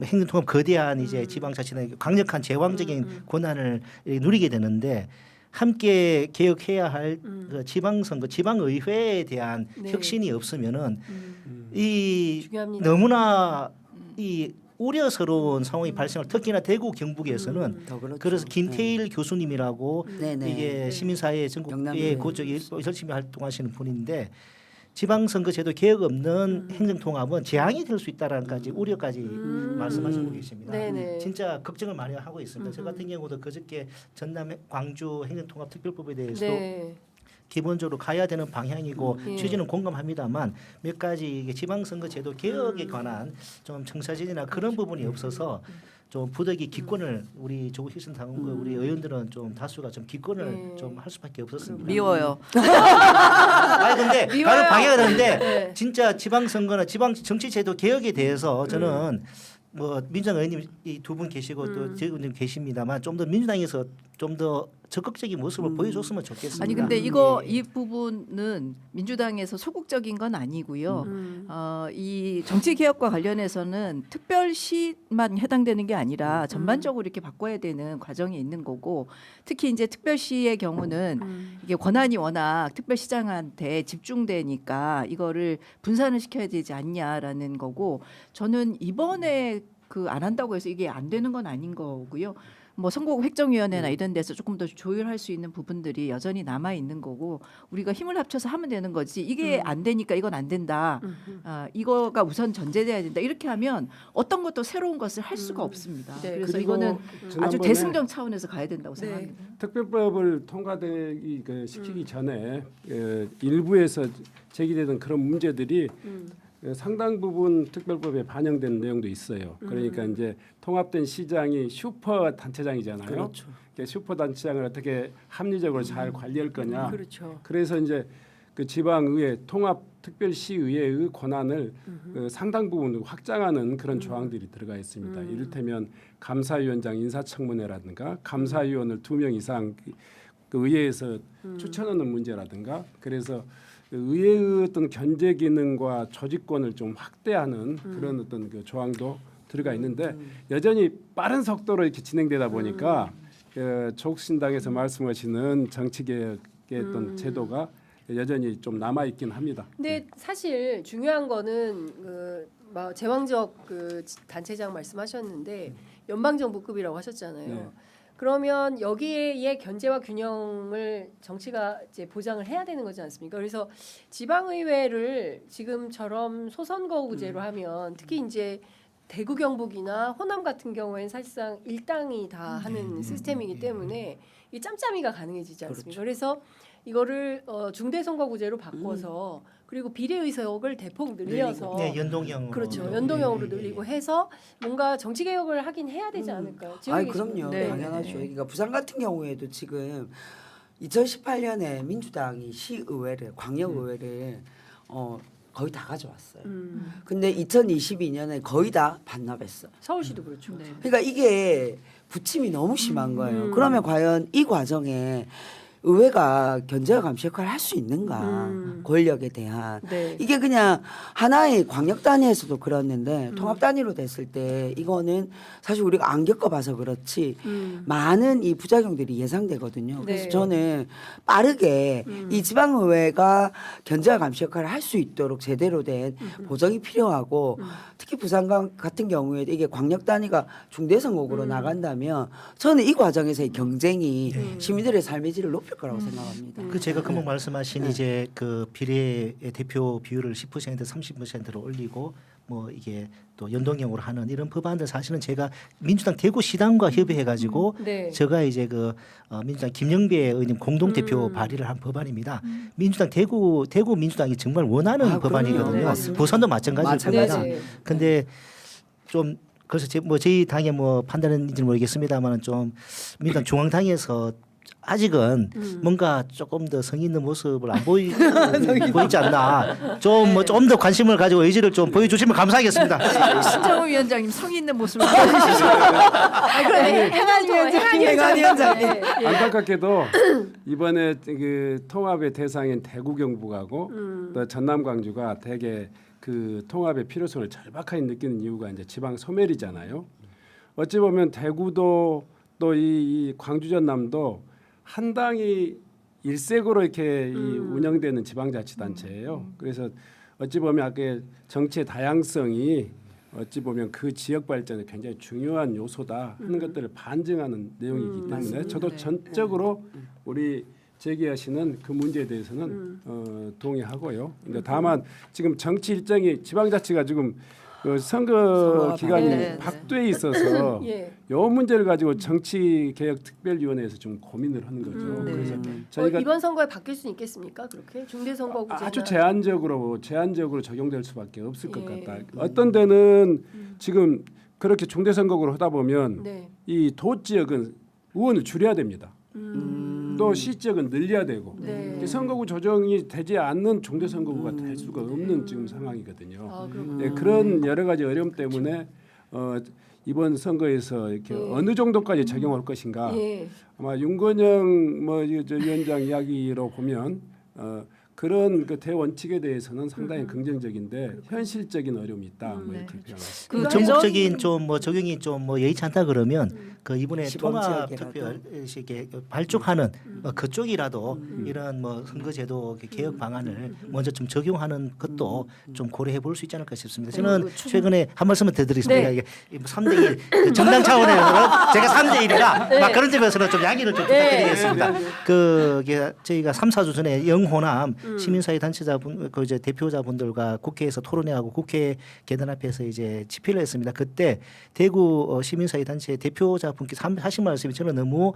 행정통합 거대한 이제 지방자치는 강력한 제왕적인 권한을 누리게 되는데 함께 개혁해야 할 그 지방선거, 지방의회에 대한 네. 혁신이 없으면은 이 중요합니다. 너무나 이 우려스러운 상황이 발생을 특히나 대구 경북에서는 더 그렇죠. 그래서 김태일 교수님이라고 네네. 이게 시민사회 전국에 영남대. 그쪽에 열심히 활동하시는 분인데 지방선거제도 개혁 없는 행정통합은 재앙이 될 수 있다라는 까지 우려까지 말씀하시고 계십니다. 네네. 진짜 걱정을 많이 하고 있습니다. 저 같은 경우도 그저께 전남 광주 행정통합특별법에 대해서 네. 기본적으로 가야 되는 방향이고 예. 취지는 공감합니다만 몇 가지 이게 지방선거제도 개혁에 관한 좀 청사진이나 그런 부분이 없어서 좀 부득이 기권을 우리 조국 혁신당원과 우리 의원들은 좀 다수가 좀 기권을 예. 좀 할 수밖에 없었습니다. 미워요. 아니 근데 미워요. 가는 방향이 다른데 네. 진짜 지방선거나 지방 정치제도 개혁에 대해서 저는 뭐 민주당 의원님 이 두 분 계시고 또 제의원님 계십니다만 좀 더 민주당에서 좀 더 적극적인 모습을 보여줬으면 좋겠습니다. 아니 근데 이거 이 부분은 민주당에서 소극적인 건 아니고요. 이 정치 개혁과 관련해서는 특별시만 해당되는 게 아니라 전반적으로 이렇게 바꿔야 되는 과정이 있는 거고 특히 이제 특별시의 경우는 이게 권한이 워낙 특별시장한테 집중되니까 이거를 분산을 시켜야 되지 않냐라는 거고 저는 이번에 그 안 한다고 해서 이게 안 되는 건 아닌 거고요. 뭐 선거구 획정위원회나 이런 데서 조금 더 조율할 수 있는 부분들이 여전히 남아 있는 거고 우리가 힘을 합쳐서 하면 되는 거지 이게 안 되니까 이건 안 된다. 이거가 우선 전제돼야 된다. 이렇게 하면 어떤 것도 새로운 것을 할 수가 없습니다. 네. 그래서 그리고 이거는 아주 지난번에 대승적 차원에서 가야 된다고 네. 생각합니다. 특별법을 통과되기 시키기 전에 일부에서 제기되던 그런 문제들이 상당 부분 특별법에 반영된 내용도 있어요. 그러니까 이제 통합된 시장이 슈퍼 단체장이잖아요. 그렇죠. 그러니까 슈퍼 단체장을 어떻게 합리적으로 잘 관리할 거냐. 그렇죠. 그래서 이제 그 지방의회 통합 특별시의회의 권한을 상당 부분 확장하는 그런 조항들이 들어가 있습니다. 이를테면 감사위원장 인사청문회라든가 감사위원을 2명 이상 그 의회에서 추천하는 문제라든가 그래서 의회의 어떤 견제 기능과 조직권을 좀 확대하는 그런 어떤 그 조항도 들어가 있는데 여전히 빠른 속도로 이렇게 진행되다 보니까 조국신당에서 말씀하시는 정치개혁의 어떤 제도가 여전히 좀 남아 있긴 합니다. 근데 사실 중요한 거는 뭐 제왕적 그 단체장 말씀하셨는데 연방정부급이라고 하셨잖아요. 네. 그러면 여기에 견제와 균형을 정치가 이제 보장을 해야 되는 거지 않습니까? 그래서 지방의회를 지금처럼 소선거구제로 하면 특히 이제 대구 경북이나 호남 같은 경우에는 사실상 일당이 다 하는 시스템이기 때문에 이 짬짬이가 가능해지지 않습니까? 그래서 이거를 중대선거구제로 바꿔서 그리고 비례의석을 대폭 늘려서 네, 연동형으로. 그렇죠. 네, 연동형으로 네, 네. 늘리고 해서 뭔가 정치 개혁을 하긴 해야 되지 않을까요? 아이 지역에 그럼요. 네. 당연하죠. 그러니까 부산 같은 경우에도 지금 2018년에 민주당이 시의회를 광역의회를 거의 다 가져왔어요. 근데 2022년에 거의 다 반납했어요. 서울시도 그렇죠. 네. 그러니까 이게 부침이 너무 심한 거예요. 그러면 과연 이 과정에 의회가 견제와 감시 역할을 할 수 있는가 권력에 대한 네. 이게 그냥 하나의 광역 단위에서도 그렇는데 통합 단위로 됐을 때 이거는 사실 우리가 안 겪어봐서 그렇지 많은 이 부작용들이 예상되거든요. 그래서 네. 저는 빠르게 이 지방의회가 견제와 감시 역할을 할 수 있도록 제대로 된 보정이 필요하고 특히 부산 같은 경우에 이게 광역 단위가 중대선거구로 나간다면 저는 이 과정에서의 경쟁이 시민들의 삶의 질을 높일 거라고 생각합니다. 그 제가 금방 말씀하신 이제 그 비례 대표 비율을 10% 30%로 올리고 뭐 이게 또 연동형으로 하는 이런 법안들 사실은 제가 민주당 대구 시당과 협의해 가지고 네. 제가 이제 그 민주당 김영배 의원님 공동 대표 발의를 한 법안입니다. 민주당 대구 민주당이 정말 원하는 아, 법안이거든요. 그럼요. 맞습니다. 부산도 마찬가지일 마찬가지. 겁니다. 네네. 근데 좀 그래서 저희 당의 뭐 판단인지 모르겠습니다만 좀 민주당 중앙당에서 아직은 뭔가 조금 더 성의 있는 모습을 안 보이지 않나. 좀 뭐 좀 더 관심을 가지고 의지를 좀 보여주시면 감사하겠습니다. 신정우 위원장님 성의 있는 모습을 보여주시죠. 행안 위원장님. 안타깝게도 이번에 그 통합의 대상인 대구 경북하고 또 전남 광주가 되게 그 통합의 필요성을 절박하게 느끼는 이유가 이제 지방 소멸이잖아요. 어찌 보면 대구도 또 이 광주 전남도 한 당이 일색으로 이렇게 이 운영되는 지방자치단체예요. 그래서 어찌 보면 아까 정치의 다양성이 어찌 보면 그 지역 발전에 굉장히 중요한 요소다 하는 것들을 반증하는 내용이기 때문에 저도 전적으로 우리 제기하시는 그 문제에 대해서는 동의하고요. 근데 다만 지금 정치 일정이 지방자치가 지금 그 선거 기간이 네, 박두에 있어서 예. 요 문제를 가지고 정치개혁특별위원회에서 좀 고민을 하는 거죠. 네. 그래서 저희가 이번 선거에 바뀔 수 있겠습니까? 그렇게 중대선거구제나 아주 제한적으로 적용될 수밖에 없을 것 예. 같다. 어떤 데는 지금 그렇게 중대선거구로 하다 보면 네. 이 도 지역은 의원을 줄여야 됩니다. 또 시 지역은 늘려야 되고 네. 이게 선거구 조정이 되지 않는 중대선거구가 될 수가 없는 지금 상황이거든요. 아, 그렇군요. 네, 그런 여러 가지 어려움 때문에 이번 선거에서 이렇게 어느 정도까지 적용할 것인가 예. 아마 윤건영 위원장 이야기로 보면 그런 그 대원칙에 대해서는 상당히 긍정적인데 현실적인 어려움이 있다. 뭐 이렇게 표현했습니다. 그 그거 전국적인 좀 뭐 적용이 좀 뭐 여의치 않다 그러면 그 이번에 시범 통합 지역이라도. 투표에 발족하는 그쪽이라도 이런 뭐 선거제도 개혁 방안을 먼저 좀 적용하는 것도 좀 고려해 볼 수 있지 않을까 싶습니다. 저는 최근에 한 말씀을 드리겠습니다. 네. 이게 3대1 그 정당 차원에서는 제가 3대1이라 막 그런 점에서는 좀 양해를 좀 부탁드리겠습니다. 그게 저희가 3, 4주 전에 영호남 시민사회 단체자분 그 이제 대표자분들과 국회에서 토론회하고 국회 계단 앞에서 이제 집회를 했습니다. 그때 대구 시민사회 단체 대표자분께서 하신 말씀이 저는 너무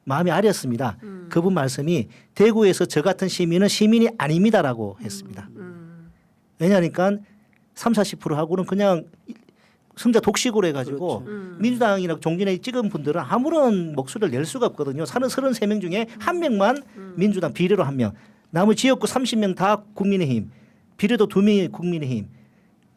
마음이 아렸습니다. 그분 말씀이 대구에서 저 같은 시민은 시민이 아닙니다라고 했습니다. 왜냐하니까 3, 40%하고는 그냥 승자 독식으로 해가지고 민주당이나 종진에 찍은 분들은 아무런 목소리를 낼 수가 없거든요. 33명 중에 한 명만 민주당 비례로 한 명. 나머지 지역구 30명 다 국민의힘, 비례도 2명이 국민의힘,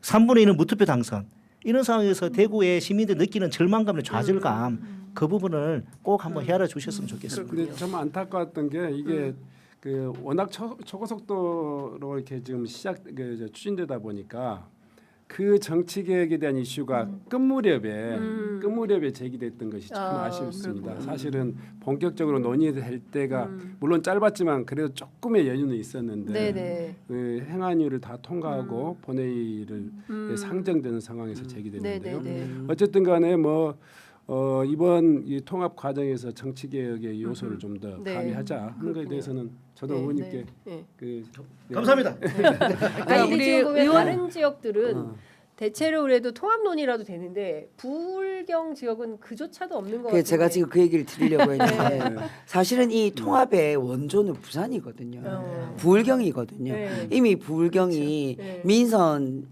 3분의 1은 무투표 당선. 이런 상황에서 대구의 시민들이 느끼는 절망감과 좌절감 그 부분을 꼭 한번 헤아려 주셨으면 좋겠습니다. 근데 좀 안타까웠던 게 이게 그 워낙 초고속도로 이렇게 지금 추진되다 보니까 그 정치 개혁에 대한 이슈가 끝 무렵에 제기됐던 것이 참 아쉽습니다. 그렇구나. 사실은 본격적으로 논의될 때가 물론 짧았지만 그래도 조금의 여유는 있었는데 네네. 그 행안위를 다 통과하고 본회의를 상정되는 상황에서 제기됐는데요. 네네네. 어쨌든 간에 뭐 이번 이 통합 과정에서 정치 개혁의 요소를 좀 더 네. 가미하자 하는 것에 그렇군요. 대해서는 저도 네, 의원님께 네. 네. 감사합니다. 아니 우리 지금 보면 의원- 다른 지역들은 대체로 그래도 통합론이라도 되는데 부울경 지역은 그조차도 없는 것 같아요. 제가 지금 그 얘기를 드리려고 했는데 네. 사실은 이 통합의 원조는 부산이거든요. 부울경이거든요. 네. 이미 부울경이 그렇죠. 네. 민선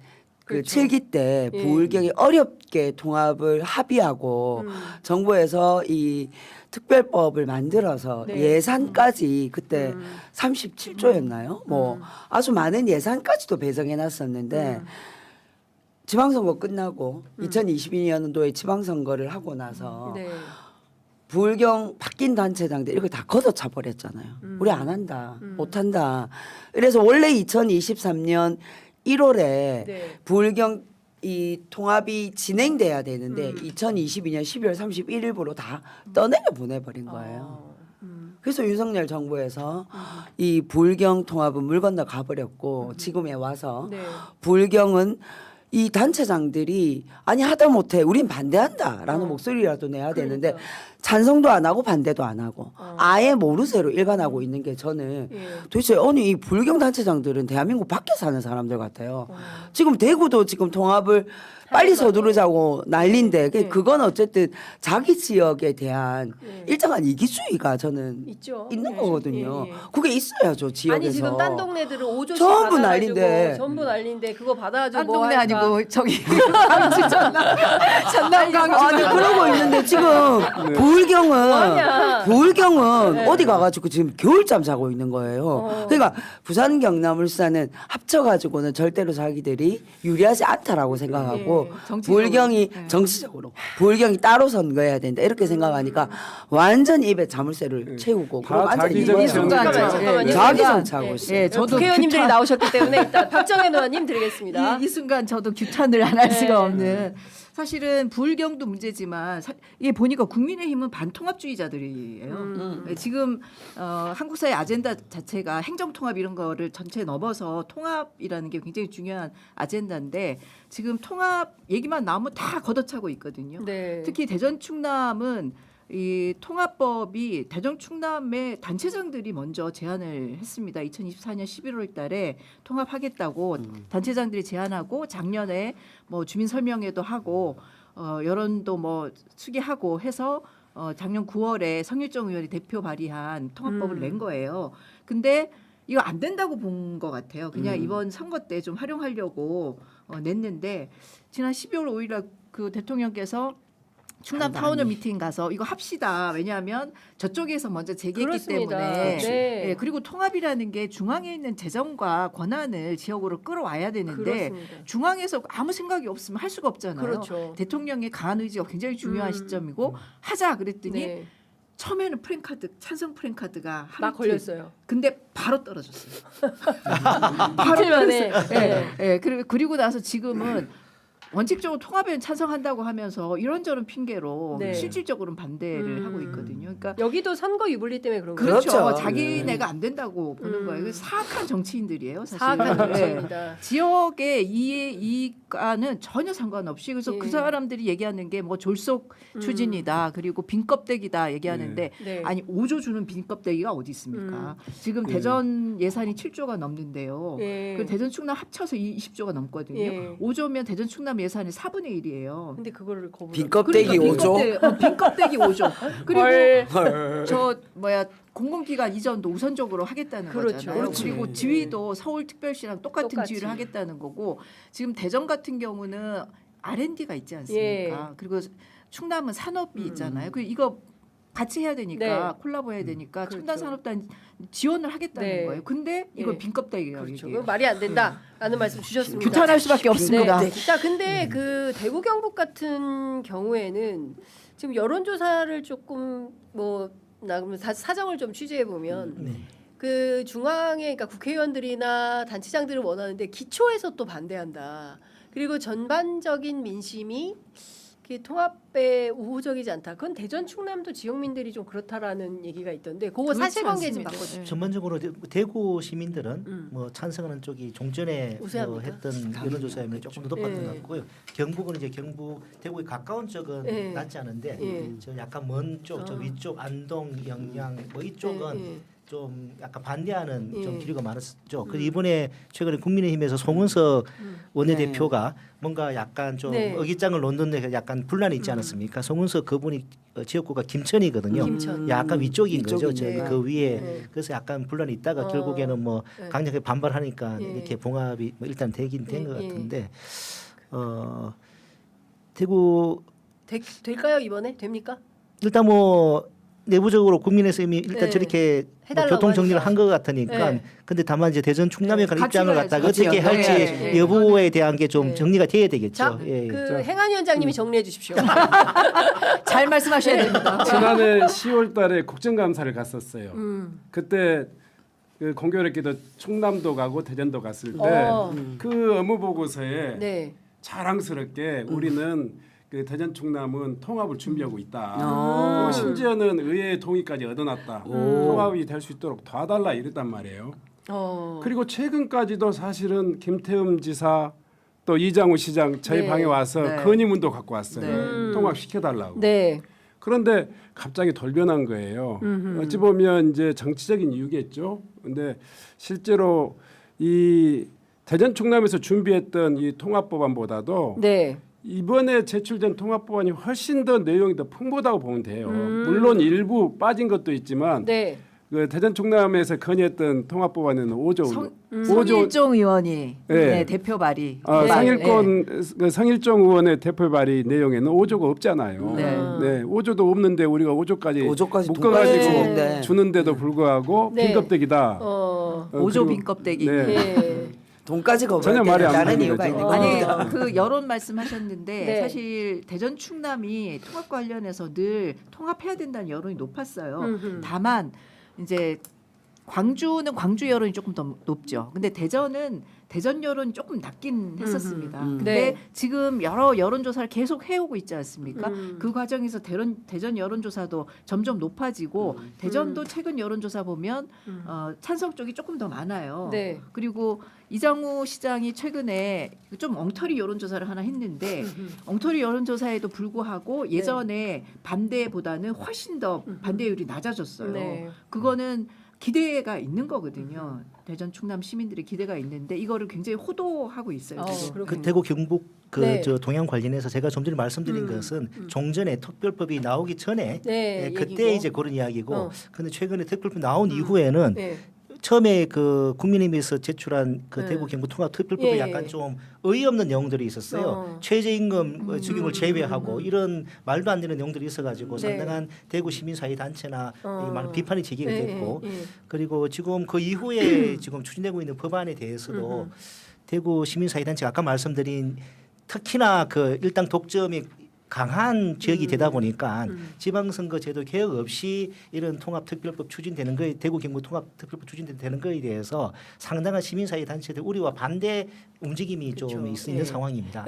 그 그렇죠. 7기 때 예. 부울경이 어렵게 통합을 합의하고 정부에서 이 특별법을 만들어서 네. 예산까지 그때 37조였나요? 뭐 아주 많은 예산까지도 배정해 놨었는데 지방선거 끝나고 2022년도에 지방선거를 하고 나서 네. 부울경 바뀐 단체장들 이거 다 걷어차 버렸잖아요. 우리 안 한다, 못 한다. 그래서 원래 2023년 1월에 네. 부울경 이 통합이 진행돼야 되는데 2022년 12월 31일부로 다 떠내려 보내버린 거예요. 그래서 윤석열 정부에서 이 부울경 통합은 물 건너 가버렸고 지금에 와서 네. 부울경은 이 단체장들이 아니 하다 못해 우린 반대한다라는 목소리라도 내야 되는데 그러니까. 찬성도 안 하고 반대도 안 하고 아예 모르쇠로 일관하고 있는 게 저는 예. 도대체 아니 이 불경 단체장들은 대한민국 밖에 사는 사람들 같아요. 지금 대구도 지금 통합을 빨리 서두르자고 난리인데 네. 그건 어쨌든 자기 지역에 대한 네. 일정한 이기주의가 저는 있죠. 있는 예. 거거든요. 예, 예. 그게 있어야죠 지역에서. 아니 지금 딴 동네들은 5조씩 전부 받아가지고 난리인데. 전부 난리인데 그거 받아가지고 딴 뭐 동네 할까? 아니고 저기 광주 전남 아니 그러고 있는데 지금 뭐하냐. 부울경은 어디 가가지고 지금 겨울잠 자고 있는 거예요. 그러니까 부산 경남 울산은 합쳐가지고는 절대로 자기들이 유리하지 않다라고 생각하고 정치적으로. 부울경이 네. 정치적으로 부울경이 따로 선거해야 된다 이렇게 생각하니까 완전 입에 자물쇠를 채우고 다 완전 자기 이거는 정치 잠깐만요. 자기 이 정치하고 순간, 있어요. 예, 저도 국회의원님들이 규탄- 나오셨기 때문에 일단 박정현 의원님 드리겠습니다. 이 순간 저도 규탄을 안 할 네. 수가 없는. 사실은 부울경도 문제지만 이게 보니까 국민의힘은 반통합주의자들이에요. 네, 지금 한국사의 아젠다 자체가 행정통합 이런 거를 전체에 넘어서 통합이라는 게 굉장히 중요한 아젠다인데 지금 통합 얘기만 나오면 다 걷어차고 있거든요. 네. 특히 대전 충남은 이 통합법이 대전 충남의 단체장들이 먼저 제안을 했습니다. 2024년 11월 달에 통합하겠다고 단체장들이 제안하고 작년에 뭐 주민 설명회도 하고 여론도 뭐 수기하고 해서 작년 9월에 성일정 의원이 대표 발의한 통합법을 낸 거예요. 근데 이거 안 된다고 본 것 같아요. 그냥 이번 선거 때 좀 활용하려고 냈는데 지난 12월 5일 날 그 대통령께서 충남 타운홀 미팅 가서 이거 합시다. 왜냐하면 저쪽에서 먼저 제기했기 그렇습니다. 때문에. 네. 예, 그리고 통합이라는 게 중앙에 있는 재정과 권한을 지역으로 끌어와야 되는데 그렇습니다. 중앙에서 아무 생각이 없으면 할 수가 없잖아요. 그렇죠. 대통령의 강한 의지가 굉장히 중요한 시점이고 하자 그랬더니 네. 처음에는 프랭카드 찬성 프랭카드가 한 막 티. 걸렸어요. 근데 바로 떨어졌어요. 이틀 만에. 예, 예. 그리고 나서 지금은 원칙적으로 통합에 찬성한다고 하면서 이런저런 핑계로 네. 실질적으로는 반대를 하고 있거든요. 그러니까 여기도 선거 유불리 때문에 그런 거죠. 그렇죠. 그렇죠. 자기네가 안 된다고 보는 거예요. 그래서 사악한 정치인들이에요. 사실. 사악한 네. 정치입니다. 지역의 이익과는 전혀 상관없이 그래서 예. 그 사람들이 얘기하는 게 뭐 졸속 추진이다 그리고 빈껍데기다 얘기하는데 네. 아니 5조 주는 빈껍데기가 어디 있습니까? 지금 대전 예산이 7조가 넘는데요. 예. 그 대전 충남 합쳐서 20조가 넘거든요. 예. 5조면 대전 충남 예산의 4분의 1이에요. 근데 그거를 거부. 빈껍데기 5조. 빈껍데기 5조. 그리고 헐. 저 뭐야 공공기관 이전도 우선적으로 하겠다는 그렇죠. 거잖아요. 그렇지. 그리고 지위도 서울특별시랑 똑같은 똑같이. 지위를 하겠다는 거고 지금 대전 같은 경우는 R&D가 있지 않습니까? 예. 그리고 충남은 산업이 있잖아요. 그 이거 같이 해야 되니까 네. 콜라보 해야 되니까 그렇죠. 첨단 산업단 지원을 하겠다는 네. 거예요. 근데 이걸 예. 빈껍데기예요. 그렇죠. 이게. 그건 말이 안 된다라는 말씀 주셨습니다. 규탄할 수밖에 없습니다. 네. 자, 근데 그 대구 경북 같은 경우에는 지금 여론조사를 조금 그러면 사정을 좀 취재해 보면 네. 그 중앙에 그러니까 국회의원들이나 단체장들을 원하는데 기초에서 또 반대한다. 그리고 전반적인 민심이 그 통합에 우호적이지 않다. 그건 대전 충남도 지역민들이 좀 그렇다라는 얘기가 있던데 그거 그렇지 사실관계 좀 않습니다. 바꿔주세요. 전반적으로 대구 시민들은 뭐 찬성하는 쪽이 종전에 우세합니까? 했던 여론조사에 조금 더 높았던 예. 것 같고요. 경북은 이제 경북 대구에 가까운 쪽은 예. 낮지 않은데 예. 저 약간 먼 쪽, 저 위쪽 안동, 영양 뭐 이쪽은 예, 예. 좀 약간 반대하는 예. 좀 기류가 많았죠. 그래서 이번에 최근에 국민의힘에서 송은석 원내대표가 뭔가 약간 좀 네. 어깃장을 놓는데 약간 분란이 있지 않았습니까? 송은석 그분이 지역구가 김천이거든요. 김천. 약간 위쪽인 거죠. 위쪽이네. 저기 그 위에 네. 그래서 약간 분란이 있다가 어. 결국에는 뭐 네. 강력하게 반발하니까 예. 이렇게 봉합이 뭐 일단 되긴 된 것 예. 같은데 대구 될까요 이번에 됩니까? 일단 뭐 내부적으로 국민의힘 이미 일단 네. 저렇게 뭐 해달라고 교통 정리를 하니까. 한 것 같으니까 네. 근데 다만 이제 대전 충남에 관한 같이 입장을 가야죠. 갖다가 같이 어떻게 할지 연결해야지. 여부에 대한 게 좀 네. 정리가 돼야 되겠죠. 자, 예. 그 행안위원장님이 정리해 주십시오. 잘 말씀하셔야 됩니다. 지난해 10월달에 국정감사를 갔었어요. 그때 그 공교롭게도 충남도 가고 대전도 갔을 때 그 업무 보고서에 네. 자랑스럽게 우리는 그 대전 충남은 통합을 준비하고 있다. 어. 그리고 심지어는 의회의 동의까지 얻어놨다. 통합이 될 수 있도록 도와달라 이랬단 말이에요. 그리고 최근까지도 사실은 김태흠 지사 또 이장우 시장 저희 네. 방에 와서 네. 건의문도 갖고 왔어요. 통합시켜달라고. 네. 그런데 갑자기 돌변한 거예요. 어찌 보면 이제 정치적인 이유겠죠. 근데 실제로 이 대전 충남에서 준비했던 이 통합법안보다도 네. 이번에 제출된 통합법안이 훨씬 더 내용이 더 풍부하다고 보면 돼요. 물론 일부 빠진 것도 있지만 네. 그 대전 충남에서 건의했던 통합법안에는 5조 성일종 의원이 네. 네, 대표 발의. 아, 네. 상일권 그 성일종 의원의 대표 발의 내용에는 5조가 없잖아요. 네. 네, 5조도 없는데 우리가 5조까지 5조까지 묶어가지고 주는데. 주는데도 불구하고 네. 빈껍데기다. 오조 그리고- 빈껍데기. 네. 네. 돈까지 전혀 거부할 말이 때는 안 다른 되는 이유가 거죠. 있는 아니 겁니다. 그 여론 말씀하셨는데 네. 사실 대전 충남이 통합 관련해서 늘 통합해야 된다는 여론이 높았어요. 다만 이제 광주는 광주 여론이 조금 더 높죠. 근데 대전은 대전 여론이 조금 낮긴 했었습니다. 근데 네. 지금 여러 여론조사를 계속 해오고 있지 않습니까? 그 과정에서 대전 여론조사도 점점 높아지고 대전도 최근 여론조사 보면 찬성 쪽이 조금 더 많아요. 네. 그리고 이장우 시장이 최근에 좀 엉터리 여론조사를 하나 했는데 엉터리 여론조사에도 불구하고 예전에 반대보다는 훨씬 더 반대율이 낮아졌어요. 네. 그거는 기대가 있는 거거든요. 대전 충남 시민들의 기대가 있는데 이거를 굉장히 호도하고 있어요. 지금. 그렇군요. 그 대구 경북 그 네. 저 동향 관련해서 제가 좀 전에 말씀드린 것은 종전에 특별법이 나오기 전에 네, 예, 그때 얘기고. 이제 그런 이야기고 어. 근데 최근에 특별법 나온 이후에는 네. 처음에 그 국민의힘에서 제출한 그 네. 대구 경북 통합 특별법에 예, 약간 예. 좀 어이없는 내용들이 있었어요. 최저임금 지급을 제외하고 이런 말도 안 되는 내용들이 있어가지고 네. 상당한 대구 시민사회 단체나 이 많은 비판이 제기가 예, 됐고 예, 예. 그리고 지금 그 이후에 지금 추진되고 있는 법안에 대해서도 대구 시민사회 단체가 아까 말씀드린 특히나 그 일당 독점이 강한 지역이 되다 보니까 지방선거 제도 개혁 없이 이런 통합특별법 추진되는 거에 대구 경북 통합특별법 추진되는 거에 대해서 상당한 시민사회 단체들 우리와 반대 움직임이 좀 그렇죠. 있는 예. 상황입니다.